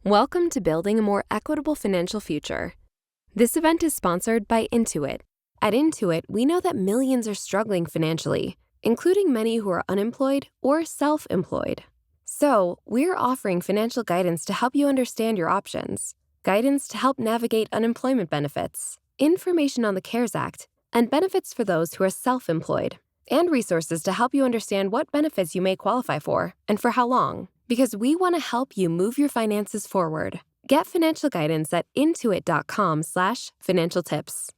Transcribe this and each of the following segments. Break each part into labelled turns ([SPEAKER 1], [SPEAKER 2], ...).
[SPEAKER 1] Welcome to Building a More Equitable Financial Future. This event is sponsored by Intuit. At Intuit, we know that millions are struggling financially, including many who are unemployed or self-employed. So, we're offering financial guidance to help you understand your options, guidance to help navigate unemployment benefits, information on the CARES Act, and benefits for those who are self-employed, and resources to help you understand what benefits you may qualify for and for how long. Because we want to help you move your finances forward. Get financial guidance at intuit.com/financial tips.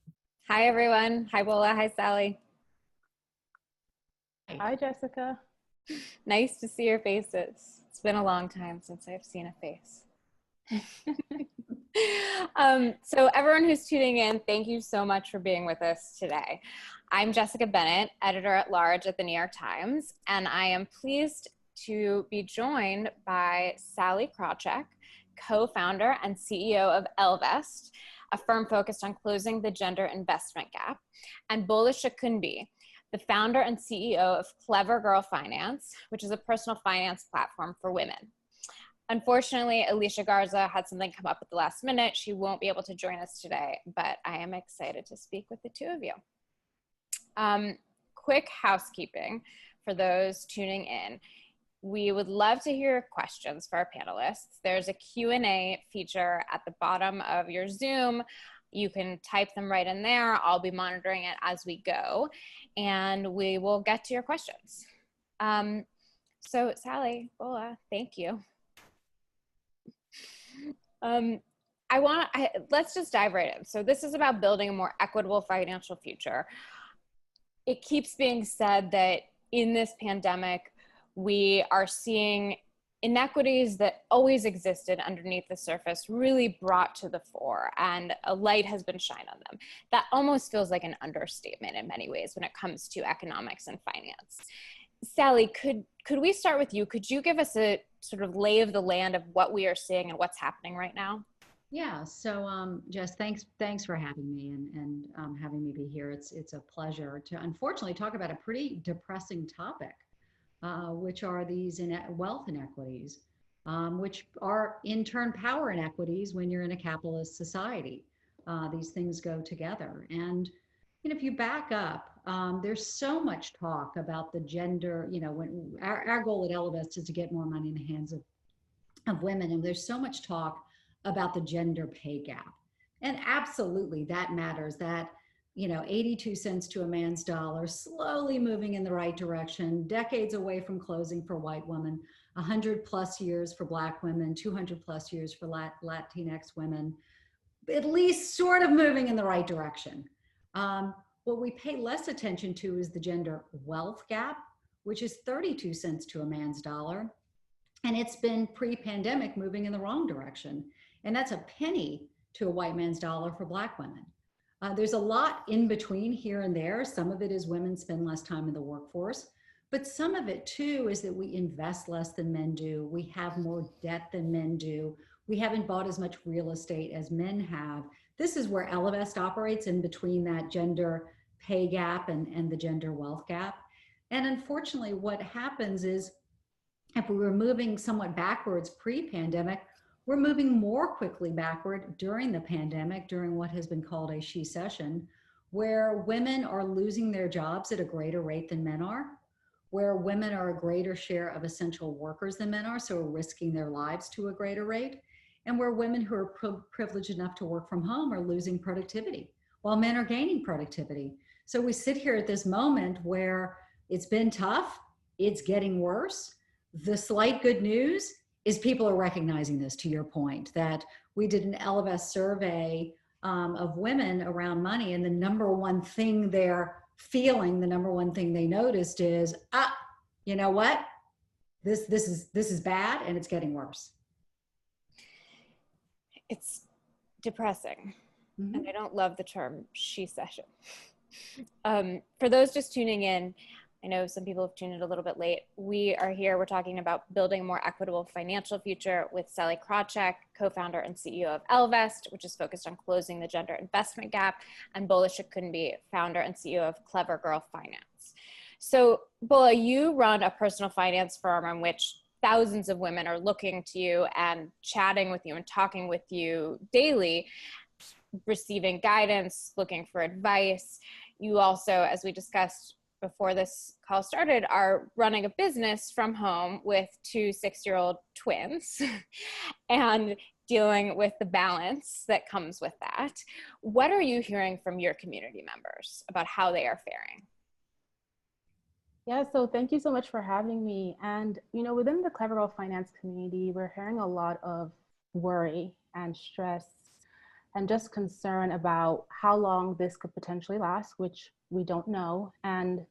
[SPEAKER 2] Hi, everyone. Hi, Bola. Hi, Sallie.
[SPEAKER 3] Hi, Jessica.
[SPEAKER 2] Nice to see your faces. It's been a long time since I've seen a face. So everyone who's tuning in, thank you so much for being with us today. I'm Jessica Bennett, editor-at-large at the New York Times, and I am pleased to be joined by Sallie Krawcheck, co-founder and CEO of Ellevest, a firm focused on closing the gender investment gap, and Bola Sokunbi, the founder and CEO of Clever Girl Finance, which is a personal finance platform for women. Unfortunately, Alicia Garza had something come up at the last minute. She won't be able to join us today, but I am excited to speak with the two of you. Quick housekeeping for those tuning in. We would love to hear questions for our panelists. There's a Q&A feature at the bottom of your Zoom. You can type them right in there. I'll be monitoring it as we go, and we will get to your questions. So Sallie, Bola, thank you. Let's just dive right in. So this is about building a more equitable financial future. It keeps being said that in this pandemic, we are seeing inequities that always existed underneath the surface really brought to the fore, and a light has been shined on them. That almost feels like an understatement in many ways when it comes to economics and finance. Sallie, could we start with you? Could you give us a sort of lay of the land of what we are seeing and what's happening right now?
[SPEAKER 4] Yeah, so Jess, thanks for having me and having me be here. It's a pleasure to unfortunately talk about a pretty depressing topic. Which are these wealth inequities, which are in turn power inequities when you're in a capitalist society. These things go together. And if you back up, there's so much talk about the gender, when our goal at Ellevest is to get more money in the hands of women. And there's so much talk about the gender pay gap. And absolutely that matters, that 82 cents to a man's dollar, slowly moving in the right direction, decades away from closing for white women, 100 plus years for Black women, 200 plus years for Latinx women, at least sort of moving in the right direction. What we pay less attention to is the gender wealth gap, which is 32 cents to a man's dollar. And it's been pre-pandemic moving in the wrong direction. And that's a penny to a white man's dollar for Black women. There's a lot in between here and there. Some of it is women spend less time in the workforce, but some of it too is that we invest less than men do. We have more debt than men do. We haven't bought as much real estate as men have. This is where Ellevest operates, in between that gender pay gap and the gender wealth gap. And unfortunately, what happens is, if we were moving somewhat backwards pre-pandemic, we're moving more quickly backward during the pandemic, during what has been called a she-cession, where women are losing their jobs at a greater rate than men are, where women are a greater share of essential workers than men are, so are risking their lives to a greater rate, and where women who are privileged enough to work from home are losing productivity, while men are gaining productivity. So we sit here at this moment where it's been tough, it's getting worse. The slight good news is people are recognizing this, to your point, that we did an Ellevest survey of women around money, and the number one thing they're feeling, the number one thing they noticed is, you know what? This is bad, and it's getting worse.
[SPEAKER 2] It's depressing. Mm-hmm. And I don't love the term she-cession. For those just tuning in, I know some people have tuned in a little bit late. We are here, we're talking about building a more equitable financial future with Sallie Krawcheck, co-founder and CEO of Ellevest, which is focused on closing the gender investment gap, and Bola Sokunbi, founder and CEO of Clever Girl Finance. So Bola, you run a personal finance firm in which thousands of women are looking to you and chatting with you and talking with you daily, receiving guidance, looking for advice. You also, as we discussed before this call started, are running a business from home with two 6-year-old twins and dealing with the balance that comes with that. What are you hearing from your community members about how they are faring?
[SPEAKER 3] Yeah, so thank you so much for having me. And, within the Clever Girl Finance community, we're hearing a lot of worry and stress and just concern about how long this could potentially last, which we don't know, and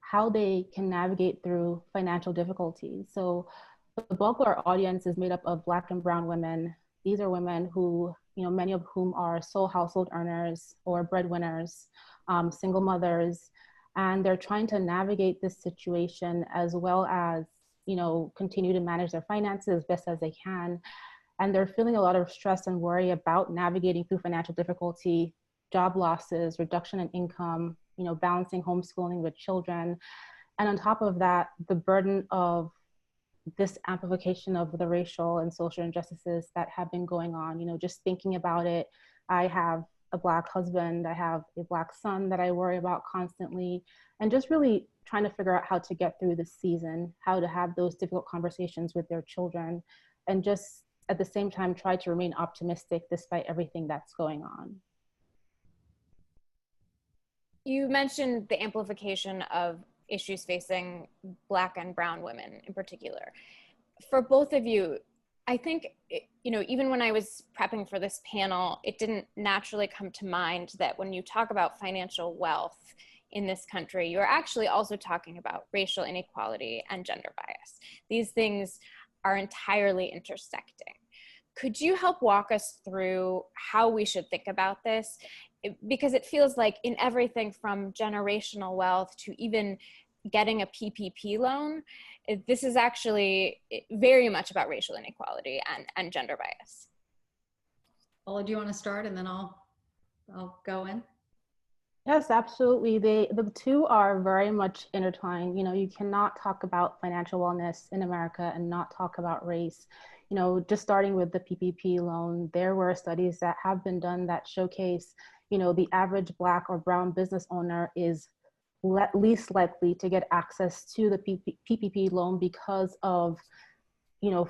[SPEAKER 3] how they can navigate through financial difficulties. So the bulk of our audience is made up of Black and Brown women. These are women who, many of whom are sole household earners or breadwinners, single mothers, and they're trying to navigate this situation as well as, continue to manage their finances as best as they can. And they're feeling a lot of stress and worry about navigating through financial difficulty, job losses, reduction in income, balancing homeschooling with children. And on top of that, the burden of this amplification of the racial and social injustices that have been going on. Just thinking about it, I have a Black husband, I have a Black son that I worry about constantly, and just really trying to figure out how to get through this season, how to have those difficult conversations with their children, and just at the same time try to remain optimistic despite everything that's going on.
[SPEAKER 2] You mentioned the amplification of issues facing Black and Brown women in particular. For both of you, I think, even when I was prepping for this panel, it didn't naturally come to mind that when you talk about financial wealth in this country, you're actually also talking about racial inequality and gender bias. These things are entirely intersecting. Could you help walk us through how we should think about this? Because it feels like in everything from generational wealth to even getting a PPP loan, this is actually very much about racial inequality and gender bias.
[SPEAKER 4] Bola, do you want to start and then I'll go in?
[SPEAKER 3] Yes, absolutely. The two are very much intertwined. You cannot talk about financial wellness in America and not talk about race. Just starting with the PPP loan, there were studies that have been done that showcase, the average Black or Brown business owner is least likely to get access to the PPP loan because of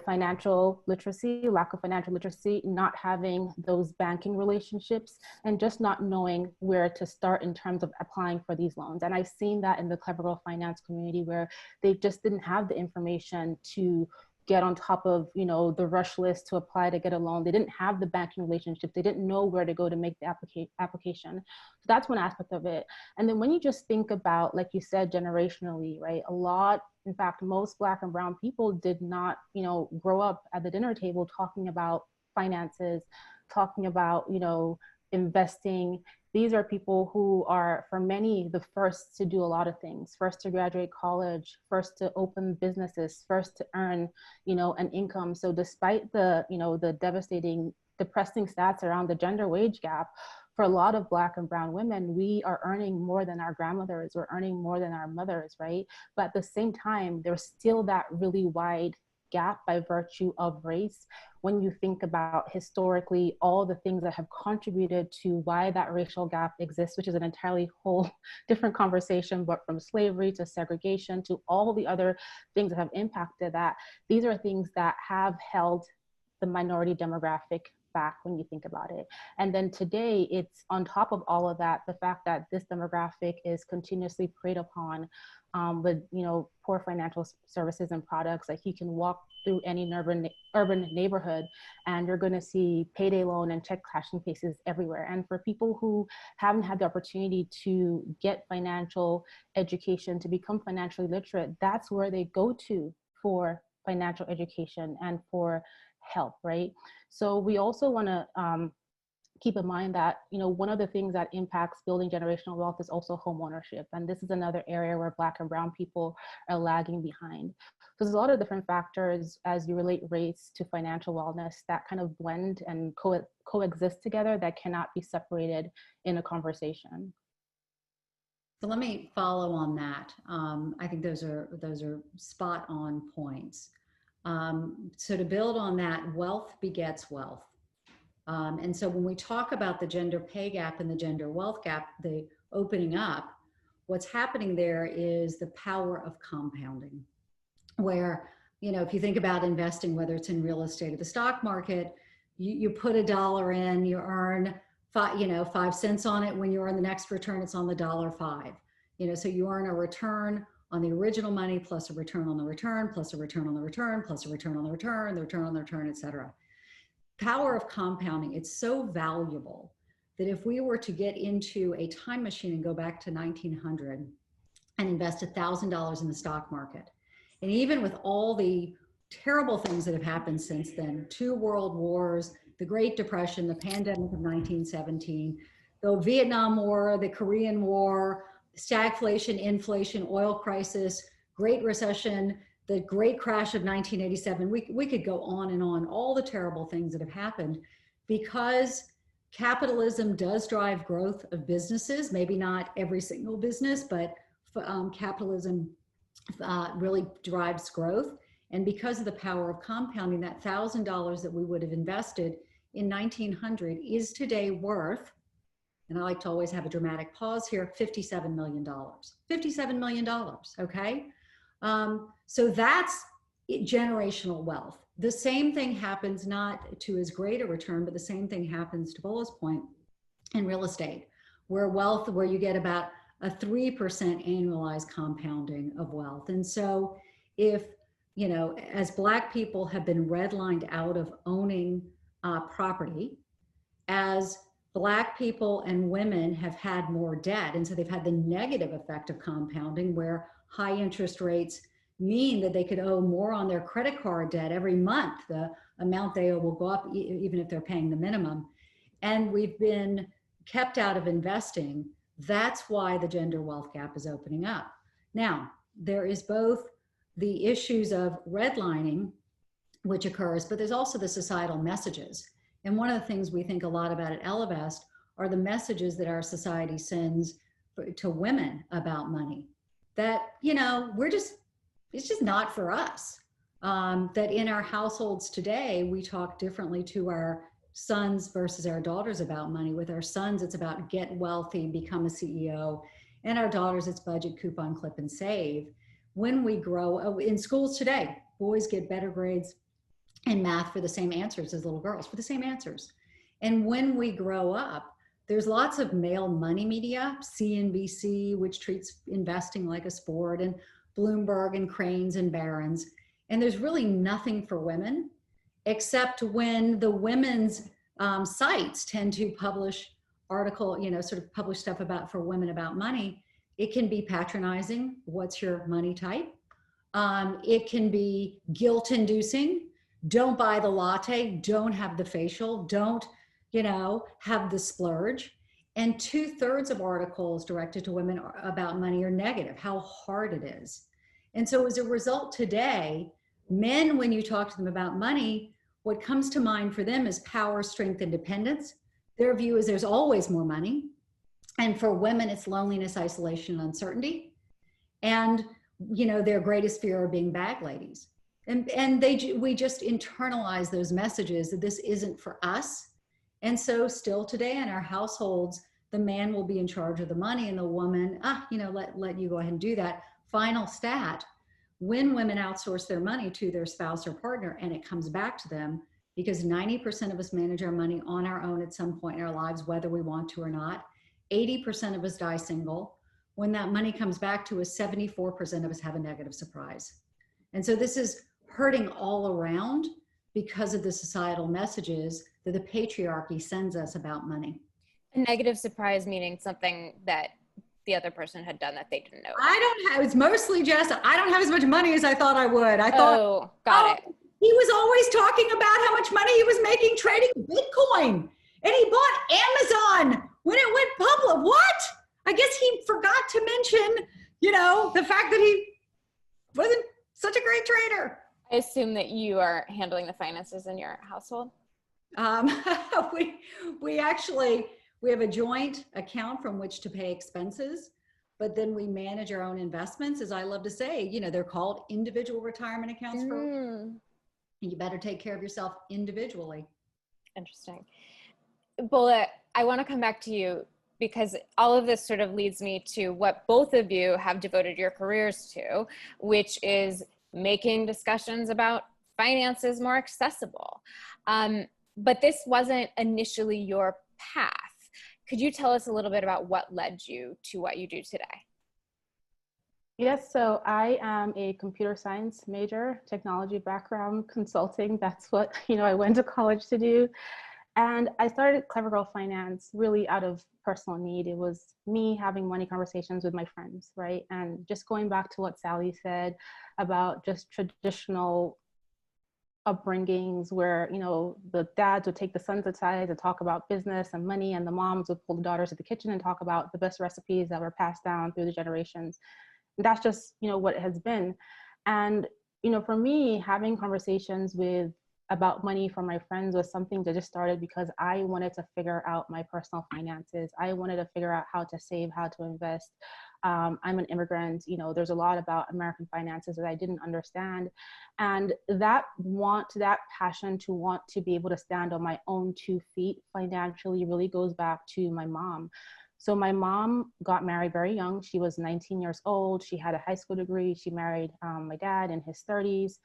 [SPEAKER 3] financial literacy, lack of financial literacy, not having those banking relationships, and just not knowing where to start in terms of applying for these loans. And I've seen that in the Clever Girl Finance community where they just didn't have the information to get on top of, the rush list to apply to get a loan. They didn't have the banking relationships. They didn't know where to go to make the application. So that's one aspect of it. And then when you just think about, like you said, generationally, right? In fact, most Black and Brown people did not, grow up at the dinner table talking about finances, talking about, investing. These are people who are, for many, the first to do a lot of things, first to graduate college, first to open businesses, first to earn, an income. So despite the, the depressing stats around the gender wage gap, for a lot of Black and Brown women, we are earning more than our grandmothers, we're earning more than our mothers, right? But at the same time, there's still that really wide gap by virtue of race. When you think about historically all the things that have contributed to why that racial gap exists, which is an entirely whole different conversation, but from slavery to segregation to all the other things that have impacted that, these are things that have held the minority demographic back when you think about it. And then today, it's on top of all of that, the fact that this demographic is continuously preyed upon with poor financial services and products. Like you can walk through any urban neighborhood and you're going to see payday loan and check cashing cases everywhere. And for people who haven't had the opportunity to get financial education, to become financially literate, that's where they go to for financial education and for help, right? So we also want to keep in mind that, one of the things that impacts building generational wealth is also home ownership. And this is another area where Black and Brown people are lagging behind. So there's a lot of different factors as you relate race to financial wellness that kind of blend and coexist together that cannot be separated in a conversation.
[SPEAKER 4] So let me follow on that. I think those are spot on points. So to build on that, wealth begets wealth. And so when we talk about the gender pay gap and the gender wealth gap, the opening up, what's happening there is the power of compounding, where, you know, if you think about investing, whether it's in real estate or the stock market, you put $1 in, you earn 5 cents on it. When you earn the next return, it's on the $1.05. You know, so you earn a return on the original money plus a return on the return, plus a return on the return, plus a return on the return, the return on the return, et cetera. Power of compounding, it's so valuable that if we were to get into a time machine and go back to 1900 and invest $1,000 in the stock market, and even with all the terrible things that have happened since then, 2 world wars, the Great Depression, the pandemic of 1917, the Vietnam War, the Korean War, stagflation, inflation, oil crisis, Great Recession, the great crash of 1987, we could go on and on, all the terrible things that have happened, because capitalism does drive growth of businesses, maybe not every single business, but capitalism really drives growth. And because of the power of compounding, that $1,000 that we would have invested in 1900 is today worth, and I like to always have a dramatic pause here, $57 million. $57 million, okay? So that's generational wealth. The same thing happens, not to as great a return, but the same thing happens, to Bola's point, in real estate, where you get about a 3% annualized compounding of wealth. And so if, you know, as Black people have been redlined out of owning property, as Black people and women have had more debt, and so they've had the negative effect of compounding, where high interest rates mean that they could owe more on their credit card debt every month. The amount they owe will go up even if they're paying the minimum. And we've been kept out of investing. That's why the gender wealth gap is opening up. Now, there is both the issues of redlining, which occurs, but there's also the societal messages. And one of the things we think a lot about at Ellevest are the messages that our society sends to women about money. That, you know, it's just not for us. That in our households today, we talk differently to our sons versus our daughters about money. With our sons, it's about get wealthy, become a CEO. And our daughters, it's budget, coupon, clip, and save. When we grow, in schools today, boys get better grades in math for the same answers as little girls, for the same answers. And when we grow up, there's lots of male money media, CNBC, which treats investing like a sport, and Bloomberg and Cranes and Barron's. And there's really nothing for women, except when the women's sites tend to publish publish stuff for women about money. It can be patronizing. What's your money type? It can be guilt-inducing. Don't buy the latte, don't have the facial, don't, have the splurge. And 2/3 of articles directed to women about money are negative, how hard it is. And so as a result today, men, when you talk to them about money, what comes to mind for them is power, strength, independence. Their view is there's always more money. And for women, it's loneliness, isolation, and uncertainty. And, their greatest fear are being bag ladies. And we just internalize those messages that this isn't for us. And so still today in our households, the man will be in charge of the money and the woman, let you go ahead and do that. Final stat, when women outsource their money to their spouse or partner and it comes back to them, because 90% of us manage our money on our own at some point in our lives, whether we want to or not, 80% of us die single. When that money comes back to us, 74% of us have a negative surprise. And so this is hurting all around because of the societal messages that the patriarchy sends us about money.
[SPEAKER 2] A negative surprise meaning something that the other person had done that they didn't know.
[SPEAKER 4] It's mostly just, I don't have as much money as I thought I would.
[SPEAKER 2] Got it.
[SPEAKER 4] He was always talking about how much money he was making trading Bitcoin. And he bought Amazon when it went public. What? I guess he forgot to mention, the fact that he wasn't such a great trader.
[SPEAKER 2] I assume that you are handling the finances in your household.
[SPEAKER 4] We have a joint account from which to pay expenses, but then we manage our own investments. As I love to say, they're called individual retirement accounts and you better take care of yourself individually.
[SPEAKER 2] Interesting. Bola, I want to come back to you because all of this sort of leads me to what both of you have devoted your careers to, which is making discussions about finances more accessible. But this wasn't initially your path. Could you tell us a little bit about what led you to what you do today?
[SPEAKER 3] Yes, so I am a computer science major, technology background, consulting. That's what, I went to college to do. And I started Clever Girl Finance really out of personal need. It was me having money conversations with my friends, right? And just going back to what Sallie said about just traditional upbringings where, the dads would take the sons aside to talk about business and money, and the moms would pull the daughters to the kitchen and talk about the best recipes that were passed down through the generations. And that's just, what it has been. And, for me, having conversations about money from my friends was something that just started because I wanted to figure out my personal finances. I wanted to figure out how to save, how to invest. I'm an immigrant, there's a lot about American finances that I didn't understand. And that passion to want to be able to stand on my own 2 feet financially really goes back to my mom. So my mom got married very young. She was 19 years old. She had a high school degree. She married my dad in his 30s,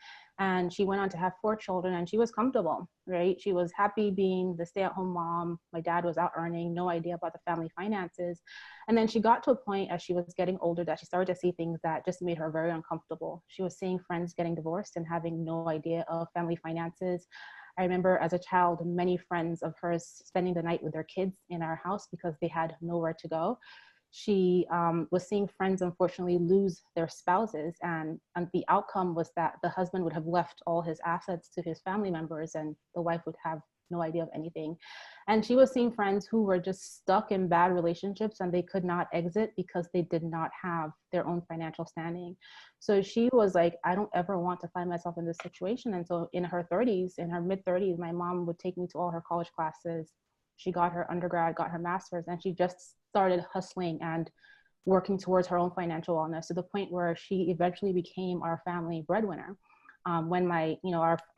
[SPEAKER 3] and she went on to have 4 children, and she was comfortable, right? She was happy being the stay-at-home mom. My dad was out earning, no idea about the family finances. And then she got to a point as she was getting older that she started to see things that just made her very uncomfortable. She was seeing friends getting divorced and having no idea of family finances. I remember as a child, many friends of hers spending the night with their kids in our house because they had nowhere to go. She was seeing friends, unfortunately, lose their spouses. And the outcome was that the husband would have left all his assets to his family members, and the wife would have no idea of anything. And she was seeing friends who were just stuck in bad relationships and they could not exit because they did not have their own financial standing. So she was like, I don't ever want to find myself in this situation. And so in her mid 30s, my mom would take me to all her college classes. She got her undergrad, got her master's, and she just started hustling and working towards her own financial wellness to the point where she eventually became our family breadwinner. When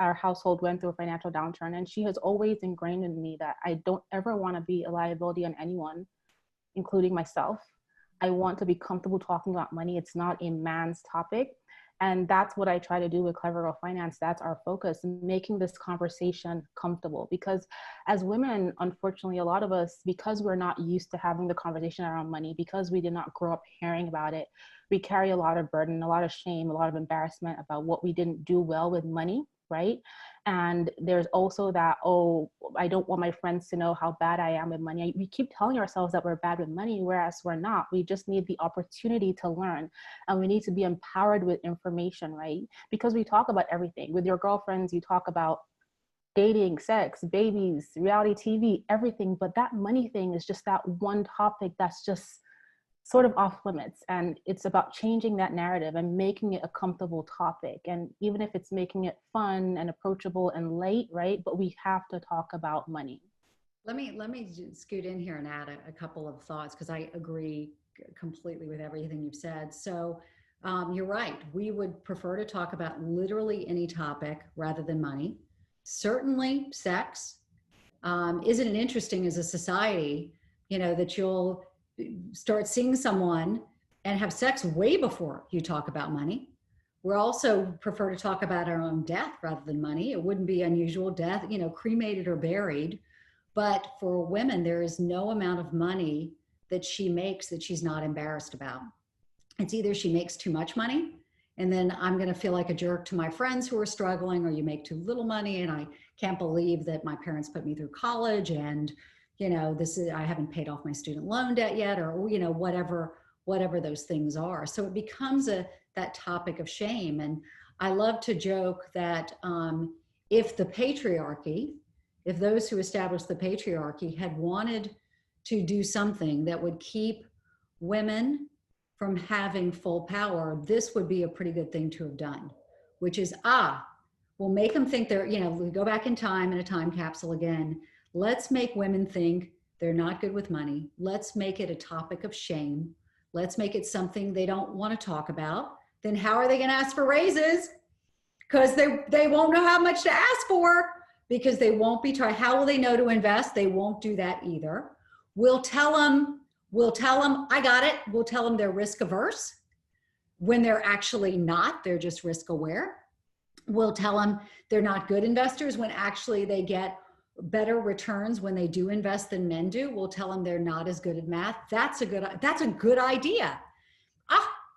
[SPEAKER 3] our household went through a financial downturn, and she has always ingrained in me that I don't ever want to be a liability on anyone, including myself. I want to be comfortable talking about money. It's not a man's topic. And that's what I try to do with Clever Girl Finance. That's our focus, making this conversation comfortable. Because as women, unfortunately, a lot of us, because we're not used to having the conversation around money, because we did not grow up hearing about it, we carry a lot of burden, a lot of shame, a lot of embarrassment about what we didn't do well with money, right? And there's also that, oh, I don't want my friends to know how bad I am with money. We keep telling ourselves that we're bad with money, whereas we're not. We just need the opportunity to learn, and we need to be empowered with information, right? Because we talk about everything. With your girlfriends, you talk about dating, sex, babies, reality TV, everything. But that money thing is just that one topic that's just sort of off limits. And it's about changing that narrative and making it a comfortable topic. And even if it's making it fun and approachable and light, right? But we have to talk about money.
[SPEAKER 4] Let me scoot in here and add a couple of thoughts, because I agree completely with everything you've said. So you're right. We would prefer to talk about literally any topic rather than money. Certainly sex. Isn't it interesting as a society, that you'll start seeing someone and have sex way before you talk about money. We also prefer to talk about our own death rather than money. It wouldn't be unusual, death, cremated or buried. But for women, there is no amount of money that she makes that she's not embarrassed about. It's either she makes too much money, and then I'm going to feel like a jerk to my friends who are struggling, or you make too little money, and I can't believe that my parents put me through college, and I haven't paid off my student loan debt yet, or whatever those things are. So it becomes that topic of shame. And I love to joke that if those who established the patriarchy had wanted to do something that would keep women from having full power, this would be a pretty good thing to have done, which is, we'll make them think we go back in time in a time capsule again. Let's make women think they're not good with money. Let's make it a topic of shame. Let's make it something they don't want to talk about. Then how are they going to ask for raises? because they won't know how much to ask for because they won't be taught. How will they know to invest? They won't do that either. We'll tell them, I got it. We'll tell them they're risk averse when they're actually not, they're just risk aware. We'll tell them they're not good investors when actually they get better returns when they do invest than men do. We'll tell them they're not as good at math. That's a good idea.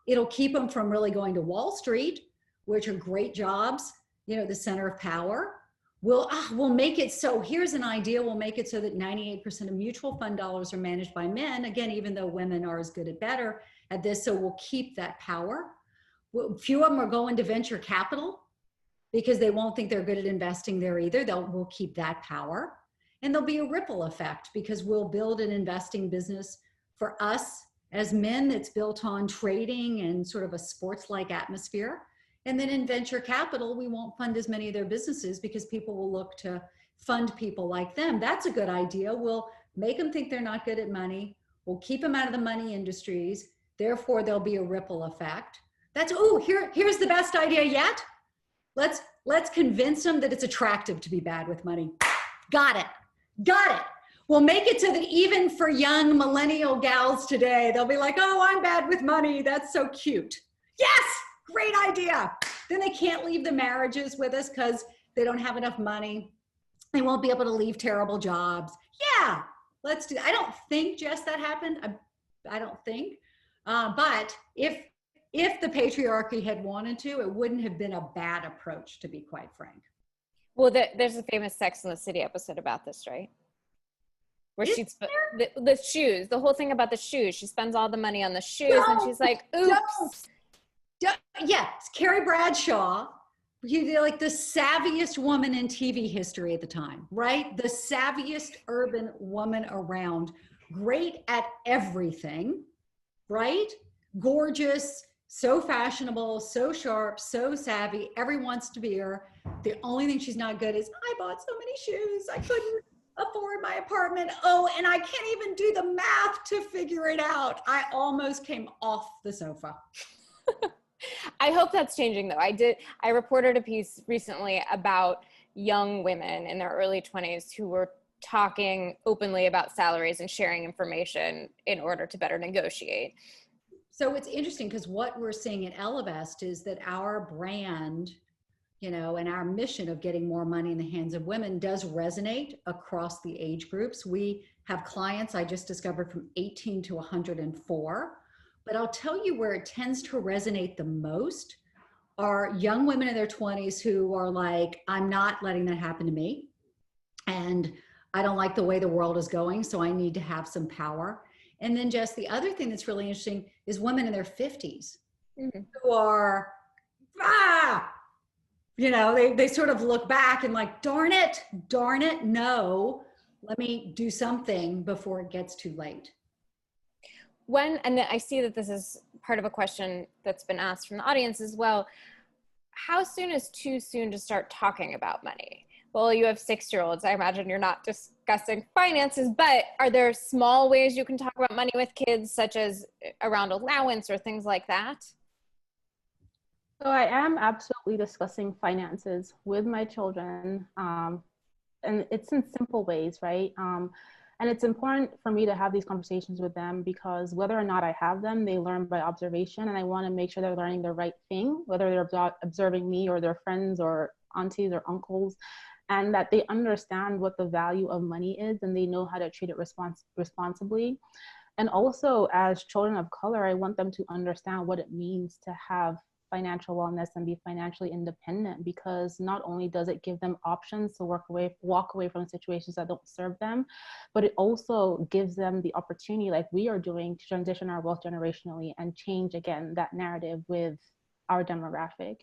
[SPEAKER 4] It'll keep them from really going to Wall Street, which are great jobs, the center of power. We'll make it so, here's an idea, we'll make it so that 98% of mutual fund dollars are managed by men, again, even though women are as good at better at this, so we'll keep that power. Few of them are going to venture capital because they won't think they're good at investing there either. We'll keep that power. And there'll be a ripple effect because we'll build an investing business for us as men that's built on trading and sort of a sports-like atmosphere. And then in venture capital, we won't fund as many of their businesses because people will look to fund people like them. That's a good idea. We'll make them think they're not good at money. We'll keep them out of the money industries. Therefore, there'll be a ripple effect. Here's the best idea yet. Let's convince them that it's attractive to be bad with money. Got it. We'll make it so that even for young millennial gals today, they'll be like, oh, I'm bad with money. That's so cute. Yes. Great idea. Then they can't leave the marriages with us because they don't have enough money. They won't be able to leave terrible jobs. Yeah, let's do that. I don't think, Jess, that happened. I don't think. But if the patriarchy had wanted to, it wouldn't have been a bad approach, to be quite frank.
[SPEAKER 2] Well, there's a famous Sex and the City episode about this, right? Where the shoes, the whole thing about the shoes. She spends all the money on the shoes and she's like, oops.
[SPEAKER 4] Yeah, Carrie Bradshaw, like the savviest woman in TV history at the time, right? The savviest urban woman around, great at everything, right? Gorgeous, so fashionable, so sharp, so savvy. Everyone wants to be her. The only thing she's not good is, I bought so many shoes, I couldn't afford my apartment. Oh, and I can't even do the math to figure it out. I almost came off the sofa.
[SPEAKER 2] I hope that's changing though. I reported a piece recently about young women in their early 20s who were talking openly about salaries and sharing information in order to better negotiate.
[SPEAKER 4] So it's interesting because what we're seeing at Ellevest is that our brand, and our mission of getting more money in the hands of women does resonate across the age groups. We have clients I just discovered from 18 to 104. But I'll tell you where it tends to resonate the most are young women in their 20s who are like, I'm not letting that happen to me. And I don't like the way the world is going, so I need to have some power. And then just the other thing that's really interesting is women in their 50s who are, they sort of look back and like, darn it, no, let me do something before it gets too late.
[SPEAKER 2] And I see that this is part of a question that's been asked from the audience as well. How soon is too soon to start talking about money? Well, you have 6-year-olds. I imagine you're not discussing finances, but are there small ways you can talk about money with kids, such as around allowance or things like that?
[SPEAKER 3] So I am absolutely discussing finances with my children. And it's in simple ways, right? And it's important for me to have these conversations with them because whether or not I have them, they learn by observation. And I want to make sure they're learning the right thing, whether they're observing me or their friends or aunties or uncles, and that they understand what the value of money is and they know how to treat it responsibly. And also as children of color, I want them to understand what it means to have financial wellness and be financially independent, because not only does it give them options to walk away from situations that don't serve them, but it also gives them the opportunity, like we are doing, to transition our wealth generationally and change again that narrative with our demographic.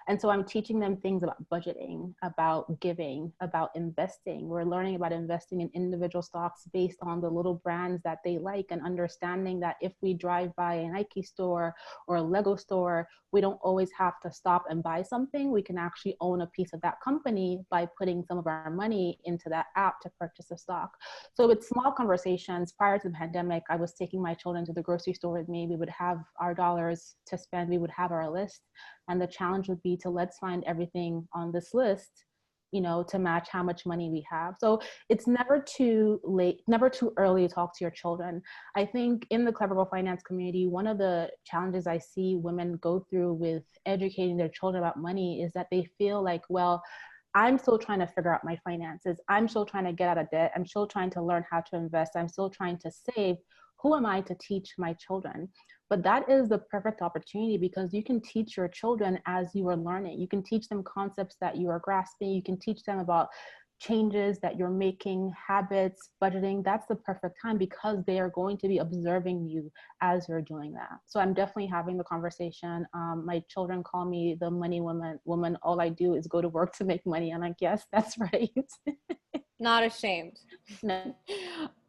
[SPEAKER 3] And so I'm teaching them things about budgeting, about giving, about investing. We're learning about investing in individual stocks based on the little brands that they like, and understanding that if we drive by a Nike store or a Lego store, we don't always have to stop and buy something. We can actually own a piece of that company by putting some of our money into that app to purchase a stock. So with small conversations, prior to the pandemic, I was taking my children to the grocery store with me. We would have our dollars to spend. We would have our list. And the challenge would be to let's find everything on this list, to match how much money we have. So it's never too late, never too early to talk to your children. I think in the Clever Girl Finance community, one of the challenges I see women go through with educating their children about money is that they feel like, well, I'm still trying to figure out my finances. I'm still trying to get out of debt. I'm still trying to learn how to invest. I'm still trying to save. Who am I to teach my children? But that is the perfect opportunity, because you can teach your children as you are learning. You can teach them concepts that you are grasping. You can teach them about changes that you're making, habits, budgeting. That's the perfect time, because they are going to be observing you as you're doing that. So I'm definitely having the conversation. My children call me the money woman. All I do is go to work to make money. I'm like, yes, that's right.
[SPEAKER 2] Not ashamed.
[SPEAKER 3] No.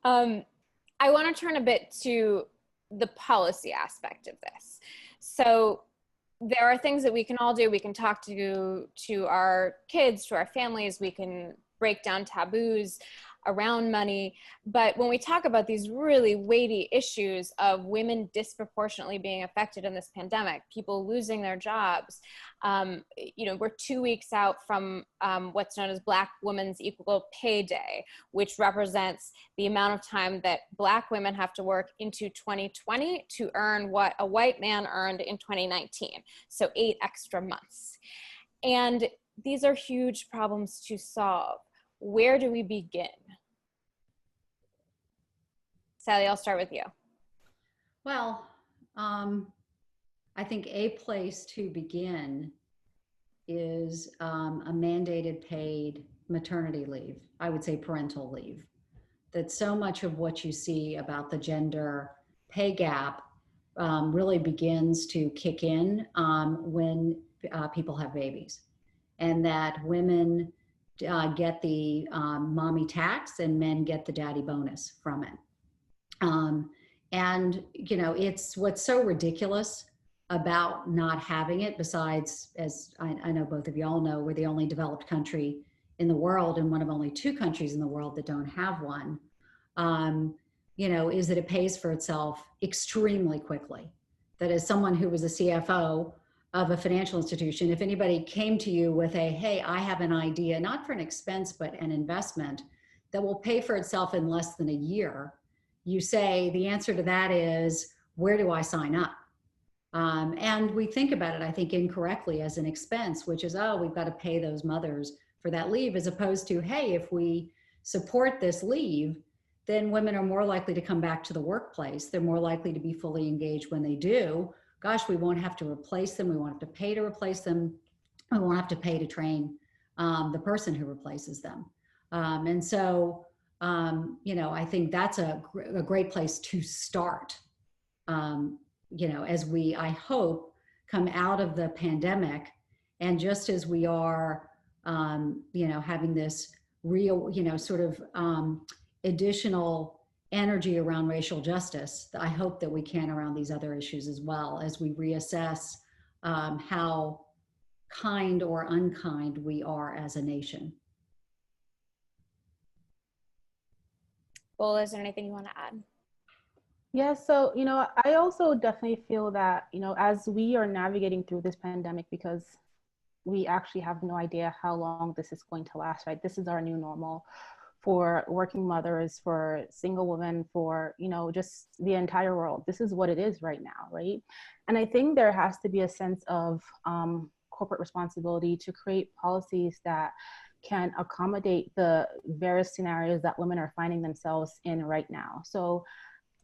[SPEAKER 2] I want to turn a bit to the policy aspect of this. So there are things that we can all do. We can talk to our kids, to our families. We can break down taboos around money. But when we talk about these really weighty issues of women disproportionately being affected in this pandemic, people losing their jobs, we're 2 weeks out from what's known as Black Women's Equal Pay Day, which represents the amount of time that Black women have to work into 2020 to earn what a white man earned in 2019. So 8 extra months. And these are huge problems to solve. Where do we begin? Sallie, I'll start with you.
[SPEAKER 4] Well, I think a place to begin is a mandated paid maternity leave. I would say parental leave. That so much of what you see about the gender pay gap really begins to kick in when people have babies, and that women get the mommy tax and men get the daddy bonus from it. And, it's what's so ridiculous about not having it, besides, as I know both of you all know, we're the only developed country in the world and one of only 2 countries in the world that don't have one, is that it pays for itself extremely quickly. That as someone who was a CFO of a financial institution, if anybody came to you with hey, I have an idea, not for an expense, but an investment that will pay for itself in less than a year, you say the answer to that is, where do I sign up? And we think about it, I think, incorrectly as an expense, which is, we've got to pay those mothers for that leave, as opposed to, hey, if we support this leave, then women are more likely to come back to the workplace. They're more likely to be fully engaged when they do. Gosh, we won't have to replace them. We won't have to pay to replace them. We won't have to pay to train the person who replaces them. And so, I think that's a great place to start, as we, I hope, come out of the pandemic. And just as we are, having this real, sort of additional energy around racial justice, I hope that we can around these other issues as well, as we reassess how kind or unkind we are as a nation.
[SPEAKER 2] Bola, is there anything you want to add?
[SPEAKER 3] Yeah, so, I also definitely feel that, as we are navigating through this pandemic, because we actually have no idea how long this is going to last, right? This is our new normal for working mothers, for single women, for, just the entire world. This is what it is right now, right? And I think there has to be a sense of corporate responsibility to create policies that can accommodate the various scenarios that women are finding themselves in right now. So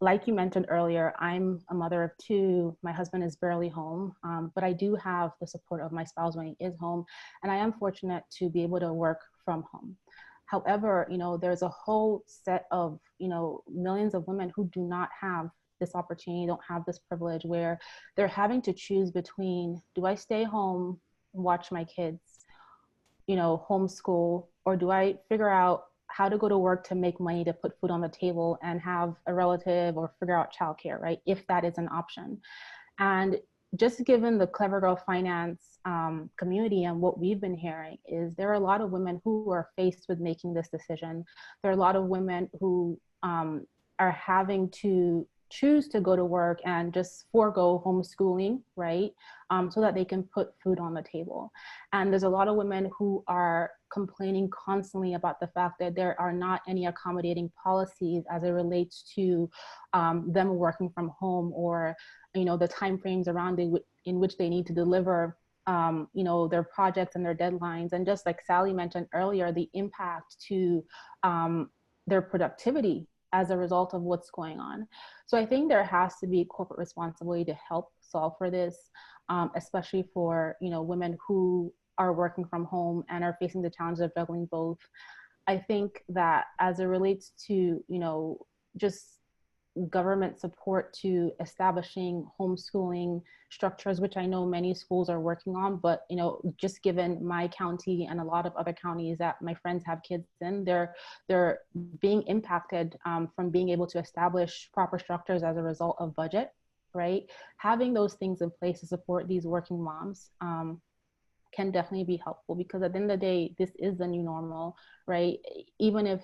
[SPEAKER 3] like you mentioned earlier, I'm a mother of 2. My husband is barely home, but I do have the support of my spouse when he is home. And I am fortunate to be able to work from home. However, there's a whole set of, millions of women who do not have this opportunity, don't have this privilege, where they're having to choose between, do I stay home, watch my kids, homeschool, or do I figure out how to go to work to make money to put food on the table and have a relative, or figure out childcare, right? If that is an option. And just given the Clever Girl Finance community and what we've been hearing is there are a lot of women who are faced with making this decision. There are a lot of women who are having to choose to go to work and just forego homeschooling, right? So that they can put food on the table. And there's a lot of women who are complaining constantly about the fact that there are not any accommodating policies as it relates to them working from home, or, you know, the timeframes around it in which they need to deliver you know, their projects and their deadlines. And just like Sallie mentioned earlier, the impact to their productivity as a result of what's going on. So I think there has to be corporate responsibility to help solve for this, especially for, you know, women who are working from home and are facing the challenge of juggling both. I think that as it relates to, you know, just government support to establishing homeschooling structures, which I know many schools are working on, but, you know, just given my county and a lot of other counties that my friends have kids in, they're being impacted from being able to establish proper structures as a result of budget, right? Having those things in place to support these working moms can definitely be helpful, because at the end of the day, this is the new normal, right? Even if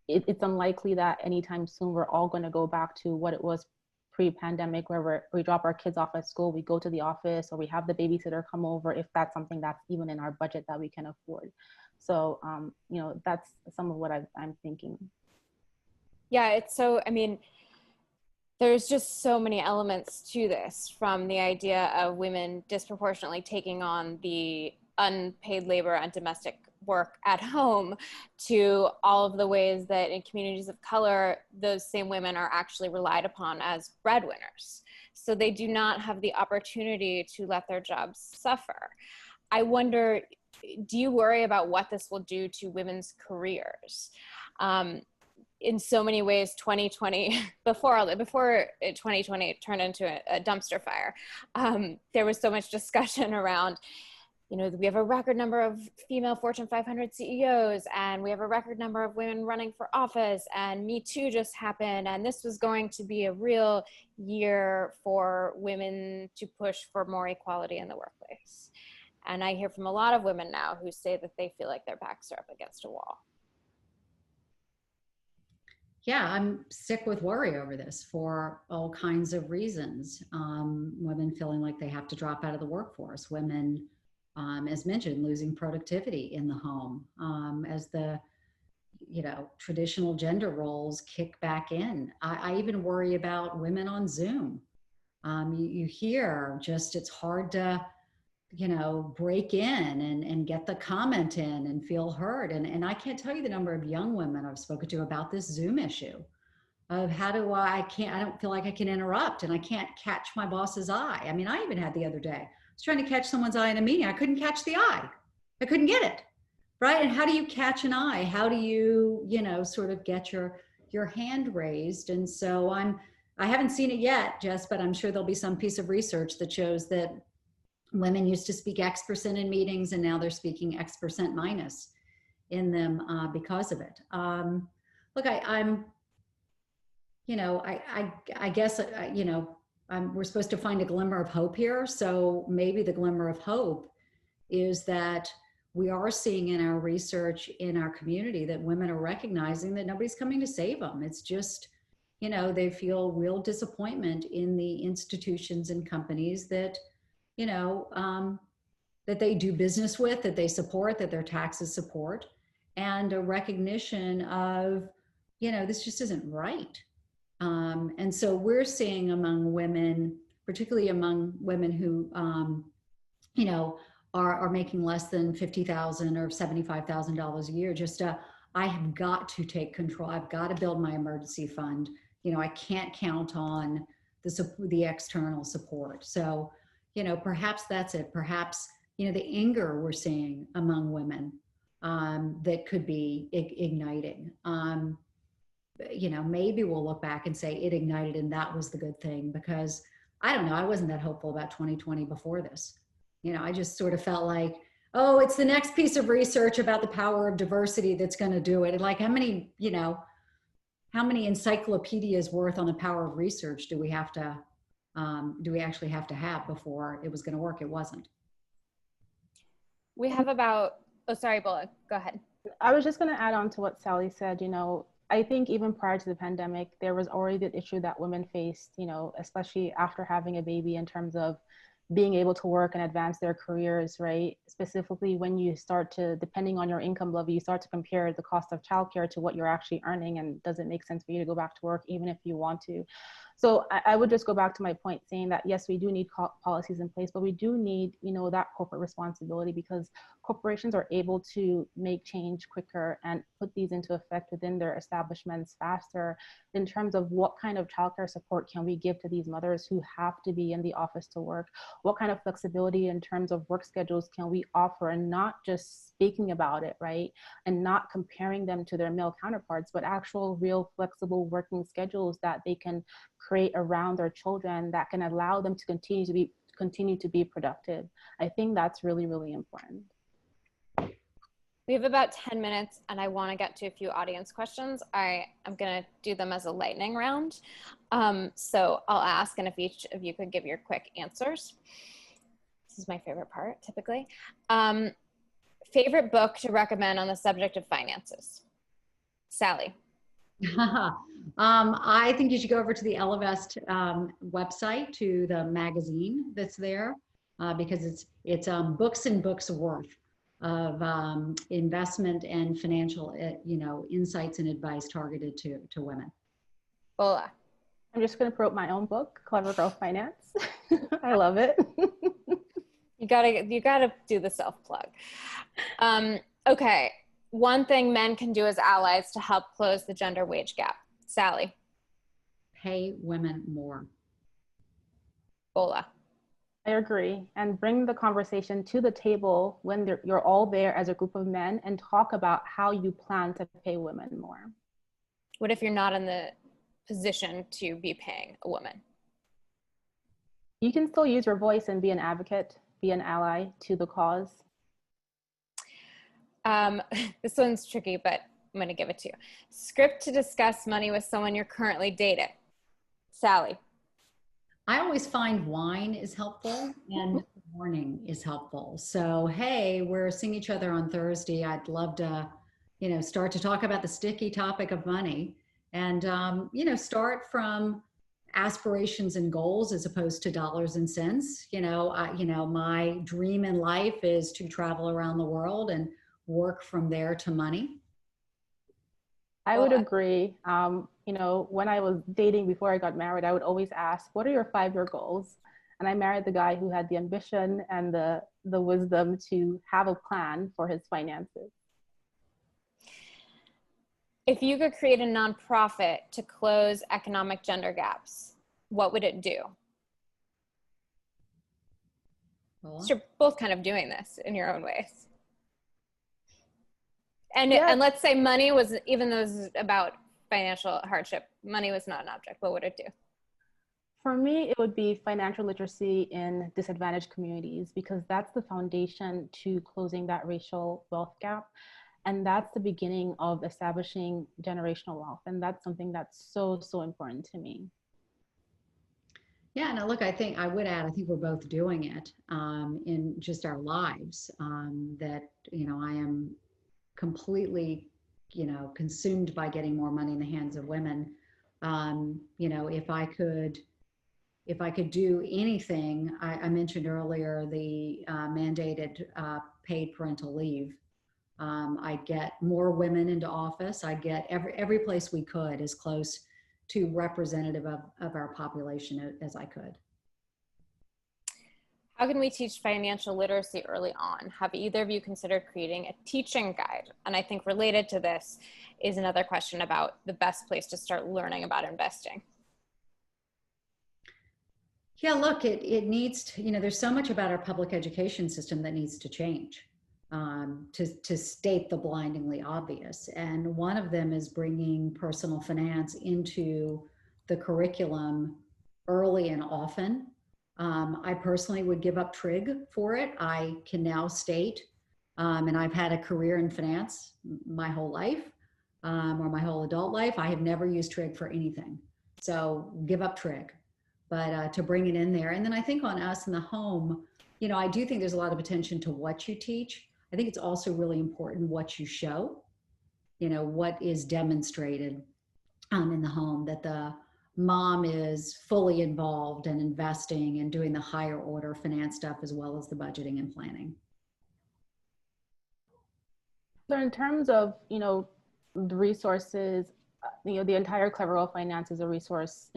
[SPEAKER 3] it's unlikely that anytime soon we're all going to go back to what it was pre-pandemic, where we drop our kids off at school, we go to the office, or we have the babysitter come over, if that's something that's even in our budget that we can afford. So, you know, that's some of what I'm thinking.
[SPEAKER 2] Yeah, it's so, I mean, there's just so many elements to this, from the idea of women disproportionately taking on the unpaid labor and domestic work at home, to all of the ways that in communities of color, those same women are actually relied upon as breadwinners. So they do not have the opportunity to let their jobs suffer. I wonder, do you worry about what this will do to women's careers? In so many ways, 2020, before 2020 turned into a dumpster fire, there was so much discussion around, you know, we have a record number of female Fortune 500 CEOs, and we have a record number of women running for office, and Me Too just happened, and this was going to be a real year for women to push for more equality in the workplace. And I hear from a lot of women now who say that they feel like their backs are up against a wall.
[SPEAKER 4] Yeah, I'm sick with worry over this for all kinds of reasons. Women feeling like they have to drop out of the workforce, women, as mentioned, losing productivity in the home, as the, you know, traditional gender roles kick back in. I even worry about women on Zoom. You hear just, it's hard to, you know, break in and get the comment in and feel heard. And I can't tell you the number of young women I've spoken to about this Zoom issue of how do I don't feel like I can interrupt, and I can't catch my boss's eye. I mean, I even had the other day, I was trying to catch someone's eye in a meeting. I couldn't catch the eye. I couldn't get it. Right. And how do you catch an eye? How do you, you know, sort of get your hand raised? And so I haven't seen it yet, Jess, but I'm sure there'll be some piece of research that shows that women used to speak X% in meetings, and now they're speaking X% minus in them because of it. Look, I'm, you know, I guess, you know, we're supposed to find a glimmer of hope here. So maybe the glimmer of hope is that we are seeing in our research in our community that women are recognizing that nobody's coming to save them. It's just, you know, they feel real disappointment in the institutions and companies that, you know, that they do business with, that they support, that their taxes support, and a recognition of, you know, this just isn't right. And so we're seeing among women, particularly among women who, you know, are making less than $50,000 or $75,000 a year, just I have got to take control. I've got to build my emergency fund. You know, I can't count on the external support. So, you know, perhaps that's it. Perhaps, you know, the anger we're seeing among women that could be igniting. You know, maybe we'll look back and say it ignited and that was the good thing, because I don't know, I wasn't that hopeful about 2020 before this. You know, I just sort of felt like, oh, it's the next piece of research about the power of diversity that's going to do it. And like, how many, you know, how many encyclopedias worth on the power of research do we have to, do we actually have to have before it was going to work? It wasn't.
[SPEAKER 2] We have about, oh, sorry, Bola, go ahead.
[SPEAKER 3] I was just going to add on to what Sallie said. You know, I think even prior to the pandemic, there was already the issue that women faced, especially after having a baby, in terms of being able to work and advance their careers, right? Specifically, when you start to, depending on your income level, you start to compare the cost of childcare to what you're actually earning, and does it make sense for you to go back to work even if you want to? So I would just go back to my point saying that, yes, we do need policies in place, but we do need, that corporate responsibility, because corporations are able to make change quicker and put these into effect within their establishments faster, in terms of what kind of childcare support can we give to these mothers who have to be in the office to work? What kind of flexibility in terms of work schedules can we offer, and not just speaking about it, right? And not comparing them to their male counterparts, but actual real flexible working schedules that they can create around their children that can allow them to continue to be productive. I think that's really, really important.
[SPEAKER 2] We have about 10 minutes and I want to get to a few audience questions. I'm going to do them as a lightning round. So I'll ask, and if each of you could give your quick answers. This is my favorite part, typically. Favorite book to recommend on the subject of finances? Sallie.
[SPEAKER 4] I think you should go over to the Ellevest website, to the magazine that's there, because it's books and books worth of investment and financial, insights and advice targeted to women.
[SPEAKER 2] Bola.
[SPEAKER 3] I'm just going to promote my own book, Clever Girl Finance. I love it.
[SPEAKER 2] You gotta do the self-plug. Okay. One thing men can do as allies to help close the gender wage gap. Sallie.
[SPEAKER 4] Pay women more.
[SPEAKER 2] Bola.
[SPEAKER 3] I agree. And bring the conversation to the table when you're all there as a group of men, and talk about how you plan to pay women more.
[SPEAKER 2] What if you're not in the position to be paying a woman?
[SPEAKER 3] You can still use your voice and be an advocate, be an ally to the cause.
[SPEAKER 2] This one's tricky, but I'm going to give it to you. Script to discuss money with someone you're currently dating. Sallie.
[SPEAKER 4] I always find wine is helpful and morning is helpful. So, hey, we're seeing each other on Thursday. I'd love to, start to talk about the sticky topic of money, and, start from aspirations and goals as opposed to dollars and cents. My dream in life is to travel around the world and work from there to money.
[SPEAKER 3] I would agree. When I was dating before I got married, I would always ask, what are your 5-year goals? And I married the guy who had the ambition and the wisdom to have a plan for his finances.
[SPEAKER 2] If you could create a nonprofit to close economic gender gaps, what would it do? So you're both kind of doing this in your own ways. And let's say money was, even though this is about financial hardship, money was not an object, what would it do?
[SPEAKER 3] For me, it would be financial literacy in disadvantaged communities, because that's the foundation to closing that racial wealth gap. And that's the beginning of establishing generational wealth. And that's something that's so, so important to me.
[SPEAKER 4] Yeah, no, look, I think we're both doing it in just our lives, that, I am completely, consumed by getting more money in the hands of women. If I could do anything, I mentioned earlier the mandated paid parental leave. I'd get more women into office. I'd get every place we could as close to representative of our population as I could.
[SPEAKER 2] How can we teach financial literacy early on? Have either of you considered creating a teaching guide? And I think related to this is another question about the best place to start learning about investing.
[SPEAKER 4] Yeah, look, it needs to, there's so much about our public education system that needs to change, to state the blindingly obvious. And one of them is bringing personal finance into the curriculum early and often. I personally would give up trig for it. I can now state, and I've had a career in finance my whole life, or my whole adult life. I have never used trig for anything. So give up trig, but to bring it in there. And then I think on us in the home, I do think there's a lot of attention to what you teach. I think it's also really important what you show. what is demonstrated in the home, that the mom is fully involved and investing and doing the higher order finance stuff as well as the budgeting and planning.
[SPEAKER 3] So in terms of, the resources, the entire Clever Finance is a resource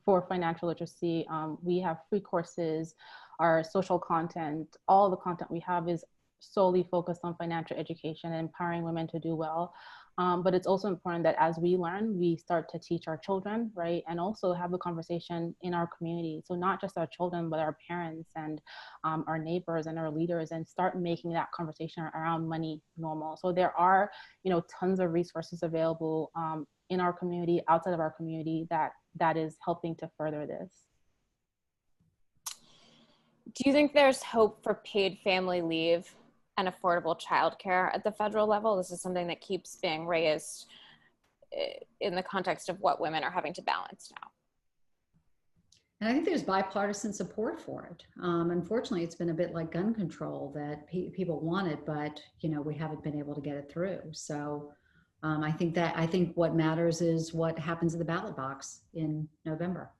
[SPEAKER 3] for financial literacy. We have free courses, our social content, all the content we have is solely focused on financial education and empowering women to do well. But it's also important that as we learn, we start to teach our children, right? And also have a conversation in our community. So not just our children, but our parents and our neighbors and our leaders, and start making that conversation around money normal. So there are, tons of resources available in our community, outside of our community, that is helping to further this.
[SPEAKER 2] Do you think there's hope for paid family leave and affordable childcare at the federal level? This is something that keeps being raised in the context of what women are having to balance now.
[SPEAKER 4] And I think there's bipartisan support for it. Unfortunately, it's been a bit like gun control, that people want it, but we haven't been able to get it through. So I think what matters is what happens in the ballot box in November.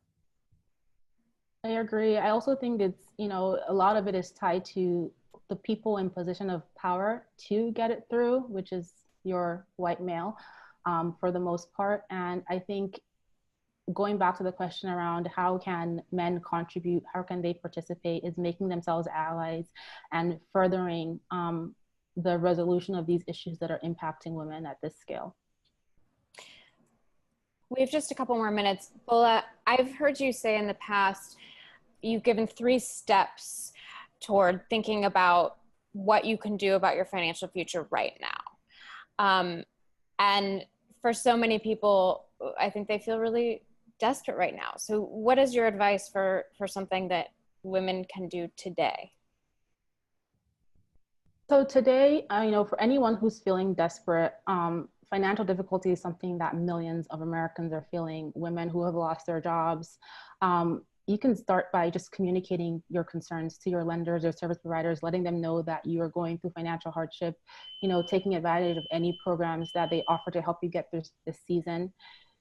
[SPEAKER 3] I agree. I also think it's, a lot of it is tied to the people in position of power to get it through, which is your white male for the most part. And I think going back to the question around how can men contribute, how can they participate, is making themselves allies and furthering the resolution of these issues that are impacting women at this scale.
[SPEAKER 2] We have just a couple more minutes. Bola, I've heard you say in the past, you've given 3 steps toward thinking about what you can do about your financial future right now. And for so many people, I think they feel really desperate right now. So what is your advice for something that women can do today?
[SPEAKER 3] So today, for anyone who's feeling desperate, financial difficulty is something that millions of Americans are feeling. Women who have lost their jobs. You can start by just communicating your concerns to your lenders or service providers, letting them know that you are going through financial hardship, taking advantage of any programs that they offer to help you get through this season.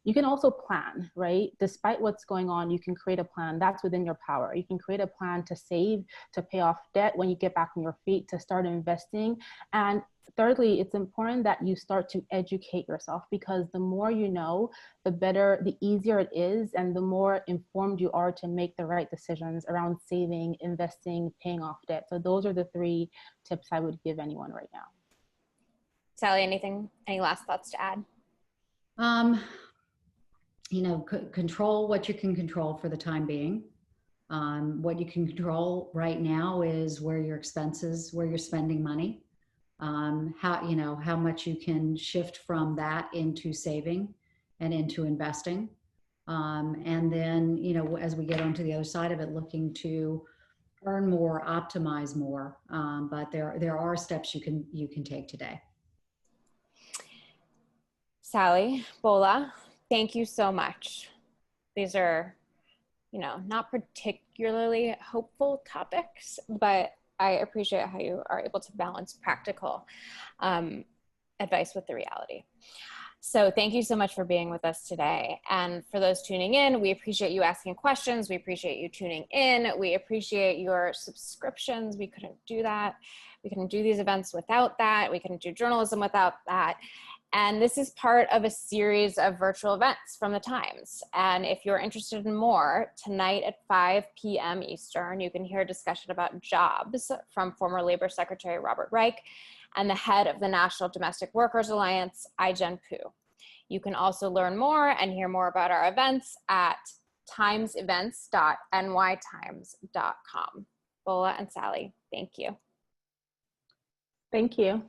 [SPEAKER 3] You can also plan, right? Despite what's going on, you can create a plan that's within your power. You can create a plan to save, to pay off debt when you get back on your feet, to start investing. And thirdly, it's important that you start to educate yourself, because the more you know, the better, the easier it is, and the more informed you are to make the right decisions around saving, investing, paying off debt. So those are the 3 tips I would give anyone right now.
[SPEAKER 2] Sallie, any last thoughts to add?
[SPEAKER 4] Control what you can control for the time being. What you can control right now is where your expenses, where you're spending money, how much you can shift from that into saving and into investing. And then, as we get onto the other side of it, looking to earn more, optimize more. But there are steps you can take today.
[SPEAKER 2] Sallie, Bola, thank you so much. These are, not particularly hopeful topics, but I appreciate how you are able to balance practical advice with the reality. So thank you so much for being with us today. And for those tuning in, we appreciate you asking questions. We appreciate you tuning in. We appreciate your subscriptions. We couldn't do that. We couldn't do these events without that. We couldn't do journalism without that. And this is part of a series of virtual events from the Times. And if you're interested in more, tonight at 5 p.m. Eastern, you can hear a discussion about jobs from former Labor Secretary Robert Reich and the head of the National Domestic Workers Alliance, Ai-jen Poo. You can also learn more and hear more about our events at timesevents.nytimes.com. Bola and Sallie, thank you.
[SPEAKER 3] Thank you.